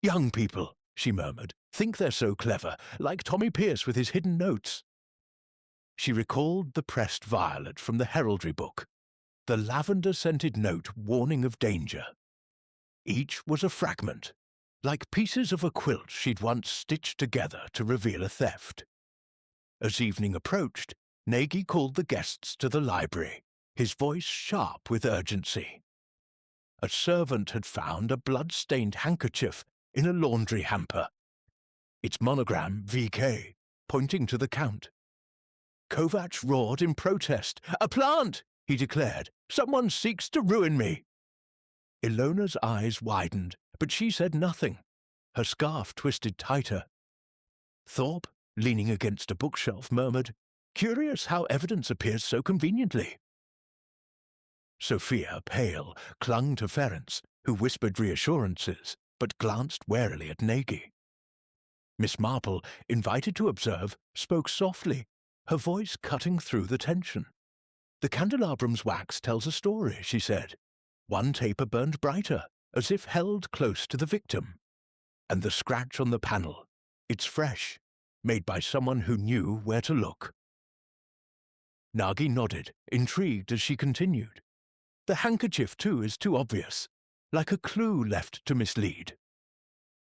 "Young people," she murmured, "think they're so clever, like Tommy Pierce with his hidden notes." She recalled the pressed violet from the heraldry book, the lavender-scented note warning of danger. Each was a fragment, like pieces of a quilt she'd once stitched together to reveal a theft. As evening approached, Nagy called the guests to the library, his voice sharp with urgency. A servant had found a blood-stained handkerchief in a laundry hamper. Its monogram, VK, pointing to the Count. Kovacs roared in protest. "A plant!" he declared. "Someone seeks to ruin me." Ilona's eyes widened, but she said nothing. Her scarf twisted tighter. Thorpe, leaning against a bookshelf, murmured, "Curious how evidence appears so conveniently." Sophia, pale, clung to Ferenc, who whispered reassurances, but glanced warily at Nagy. Miss Marple, invited to observe, spoke softly, her voice cutting through the tension. "The candelabram's wax tells a story," she said. "One taper burned brighter, as if held close to the victim. And the scratch on the panel, it's fresh, made by someone who knew where to look." Nagy nodded, intrigued as she continued. "The handkerchief, too, is too obvious, like a clue left to mislead.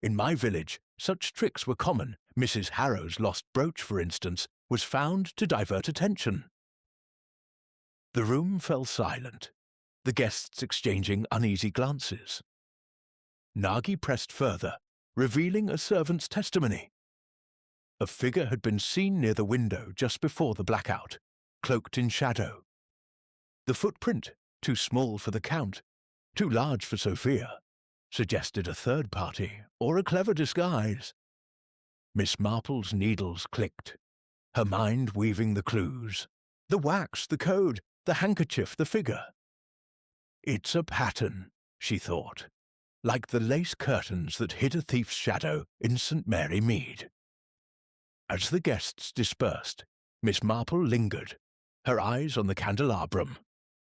In my village, such tricks were common. Mrs. Harrow's lost brooch, for instance, was found to divert attention." The room fell silent, the guests exchanging uneasy glances. Nagy pressed further, revealing a servant's testimony. A figure had been seen near the window just before the blackout, cloaked in shadow. The footprint, too small for the Count, too large for Sophia, suggested a third party or a clever disguise. Miss Marple's needles clicked, her mind weaving the clues. The wax, the code, the handkerchief, the figure. "It's a pattern," she thought, "like the lace curtains that hid a thief's shadow in St. Mary Mead." As the guests dispersed, Miss Marple lingered, her eyes on the candelabrum,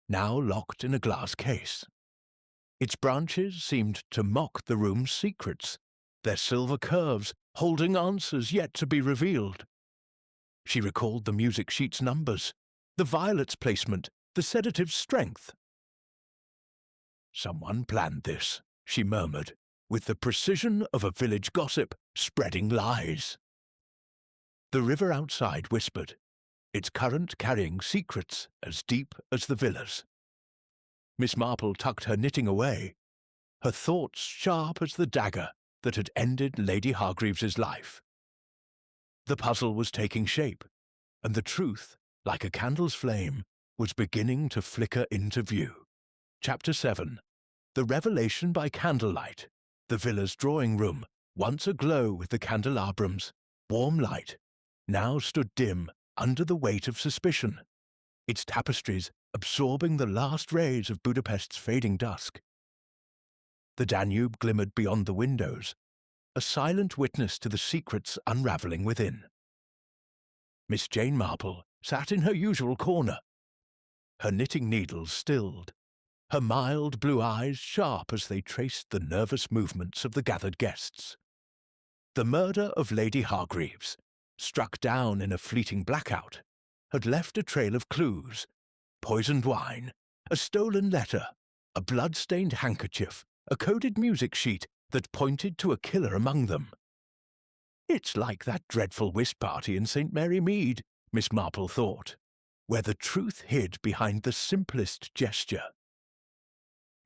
now locked in a glass case. Its branches seemed to mock the room's secrets, their silver curves holding answers yet to be revealed. She recalled the music sheet's numbers, the violet's placement, the sedative's strength. "Someone planned this," she murmured, with the precision of a village gossip spreading lies. The river outside whispered, its current carrying secrets as deep as the villas. Miss Marple tucked her knitting away, her thoughts sharp as the dagger that had ended Lady Hargreaves's life. The puzzle was taking shape, and the truth, like a candle's flame, was beginning to flicker into view. Chapter 7. The Revelation by Candlelight. The villa's drawing room, once aglow with the candelabram's warm light, now stood dim under the weight of suspicion, its tapestries absorbing the last rays of Budapest's fading dusk. The Danube glimmered beyond the windows, a silent witness to the secrets unraveling within. Miss Jane Marple sat in her usual corner, her knitting needles stilled, her mild blue eyes sharp as they traced the nervous movements of the gathered guests. The murder of Lady Hargreaves, struck down in a fleeting blackout, had left a trail of clues: poisoned wine, a stolen letter, a blood-stained handkerchief, a coded music sheet that pointed to a killer among them. "It's like that dreadful whist party in St. Mary Mead," Miss Marple thought, where the truth hid behind the simplest gesture.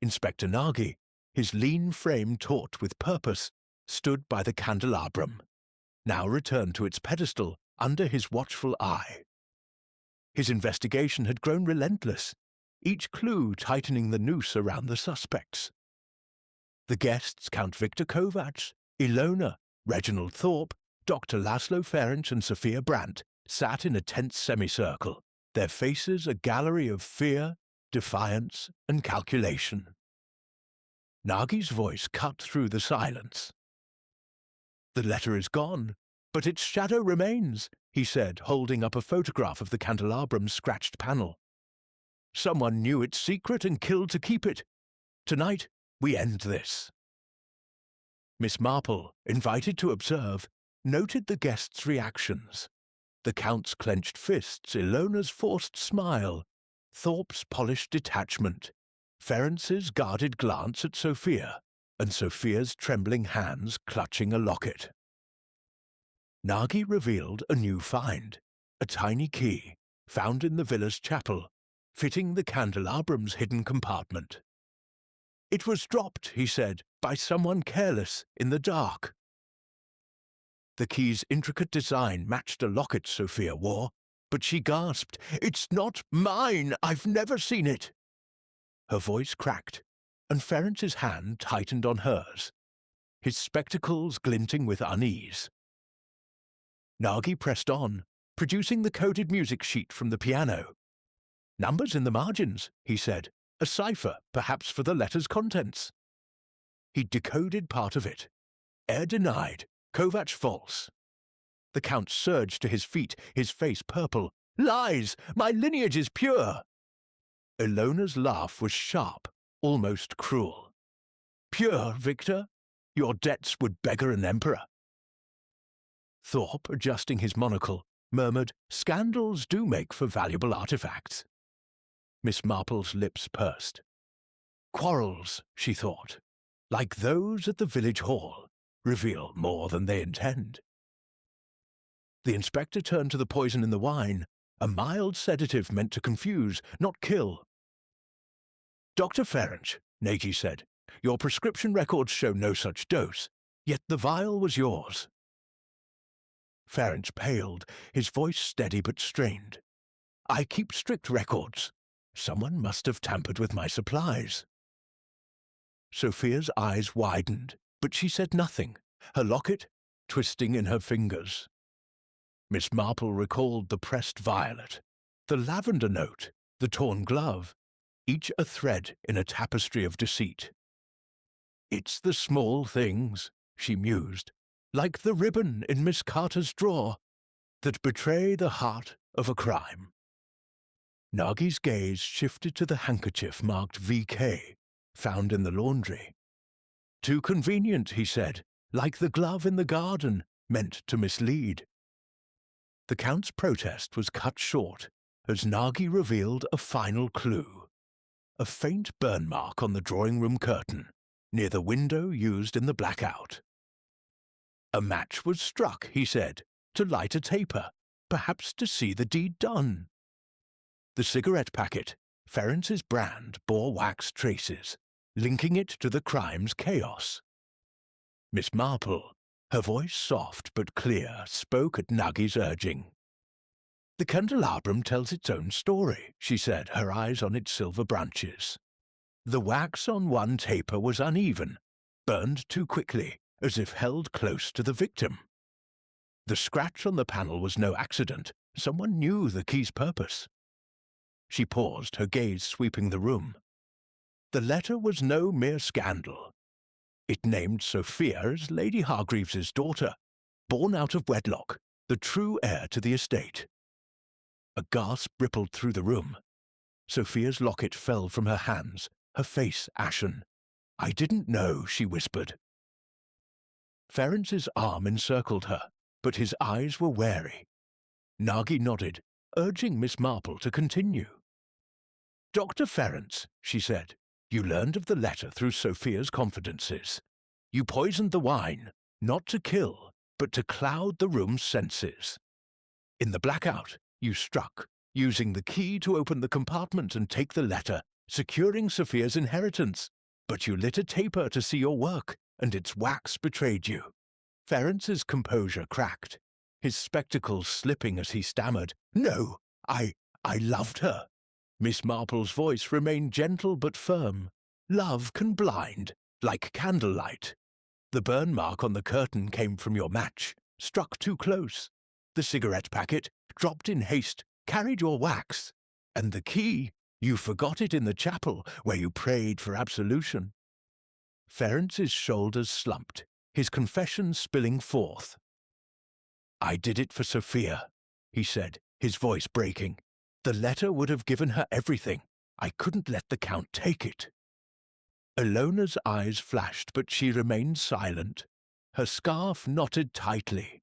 Inspector Nagy, his lean frame taut with purpose, stood by the candelabrum, now returned to its pedestal under his watchful eye. His investigation had grown relentless, each clue tightening the noose around the suspects. The guests, Count Victor Kovacs, Ilona, Reginald Thorpe, Dr. Laszlo Ferenc and Sophia Brandt, sat in a tense semicircle, their faces a gallery of fear, defiance, and calculation. Nagy's voice cut through the silence. "The letter is gone, but its shadow remains," he said, holding up a photograph of the candelabram's scratched panel. "Someone knew its secret and killed to keep it. Tonight, we end this." Miss Marple, invited to observe, noted the guests' reactions. The Count's clenched fists, Ilona's forced smile, Thorpe's polished detachment, Ferenc's guarded glance at Sophia, and Sophia's trembling hands clutching a locket. Nagy revealed a new find, a tiny key, found in the villa's chapel, fitting the candelabram's hidden compartment. "It was dropped," he said, "by someone careless in the dark." The key's intricate design matched a locket Sophia wore, but she gasped, "It's not mine! I've never seen it!" Her voice cracked, and Ference's hand tightened on hers, his spectacles glinting with unease. Nagi pressed on, producing the coded music sheet from the piano. "Numbers in the margins," he said. "A cipher, perhaps for the letter's contents." He decoded part of it. Air denied. Kovac false. The Count surged to his feet, his face purple. "Lies! My lineage is pure!" Ilona's laugh was sharp, almost cruel. "Pure, Victor? Your debts would beggar an emperor." Thorpe, adjusting his monocle, murmured, "Scandals do make for valuable artifacts." Miss Marple's lips pursed. "Quarrels," she thought, "like those at the village hall, reveal more than they intend." The inspector turned to the poison in the wine, a mild sedative meant to confuse, not kill. "Dr. Ference," Nagy said, "your prescription records show no such dose, yet the vial was yours." Ference paled, his voice steady but strained. "I keep strict records. Someone must have tampered with my supplies." Sophia's eyes widened, but she said nothing, her locket twisting in her fingers. Miss Marple recalled the pressed violet, the lavender note, the torn glove, each a thread in a tapestry of deceit. "It's the small things," she mused, "like the ribbon in Miss Carter's drawer, that betray the heart of a crime." Nagi's gaze shifted to the handkerchief marked VK, found in the laundry. "Too convenient," he said, "like the glove in the garden, meant to mislead." The Count's protest was cut short as Nagi revealed a final clue. A faint burn mark on the drawing-room curtain, near the window used in the blackout. "A match was struck," he said, "to light a taper, perhaps to see the deed done." The cigarette packet, Ference's brand, bore wax traces, linking it to the crime's chaos. Miss Marple, her voice soft but clear, spoke at Nagi's urging. "The candelabrum tells its own story," she said, her eyes on its silver branches. "The wax on one taper was uneven, burned too quickly, as if held close to the victim. The scratch on the panel was no accident. Someone knew the key's purpose." She paused, her gaze sweeping the room. "The letter was no mere scandal. It named Sophia as Lady Hargreaves's daughter, born out of wedlock, the true heir to the estate." A gasp rippled through the room. Sophia's locket fell from her hands, her face ashen. "I didn't know," she whispered. Ference's arm encircled her, but his eyes were wary. Nagi nodded, urging Miss Marple to continue. "Dr. Ference," she said, "you learned of the letter through Sophia's confidences. You poisoned the wine, not to kill, but to cloud the room's senses. In the blackout, you struck, using the key to open the compartment and take the letter, securing Sophia's inheritance. But you lit a taper to see your work, and its wax betrayed you." Ference's composure cracked, his spectacles slipping as he stammered, "No, I loved her." Miss Marple's voice remained gentle but firm. "Love can blind, like candlelight. The burn mark on the curtain came from your match, struck too close. The cigarette packet, dropped in haste, carried your wax. And the key, you forgot it in the chapel where you prayed for absolution." Ference's shoulders slumped, his confession spilling forth. "I did it for Sophia," he said, his voice breaking. "The letter would have given her everything. I couldn't let the Count take it." Ilona's eyes flashed, but she remained silent, her scarf knotted tightly.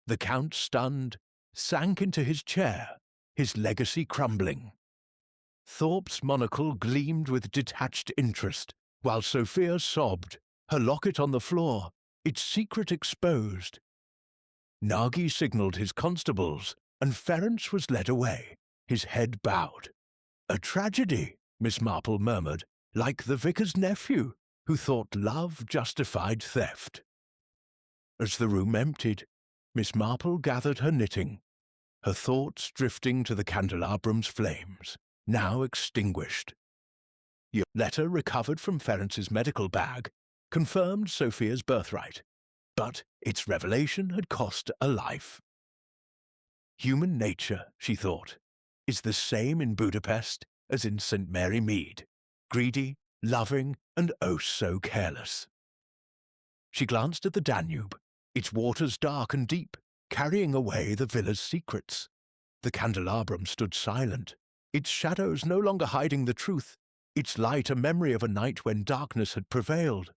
The Count, stunned, sank into his chair, his legacy crumbling. Thorpe's monocle gleamed with detached interest, while Sophia sobbed, her locket on the floor, its secret exposed. Nagi signalled his constables, and Ference was led away, his head bowed. "A tragedy," Miss Marple murmured, "like the vicar's nephew, who thought love justified theft." As the room emptied, Miss Marple gathered her knitting, her thoughts drifting to the candelabrum's flames, now extinguished. The letter recovered from Ference's medical bag confirmed Sophia's birthright, but its revelation had cost a life. Human nature, she thought, is the same in Budapest as in St. Mary Mead, greedy, loving, and oh so careless. She glanced at the Danube, its waters dark and deep, carrying away the villa's secrets. The candelabrum stood silent, its shadows no longer hiding the truth, its light a memory of a night when darkness had prevailed.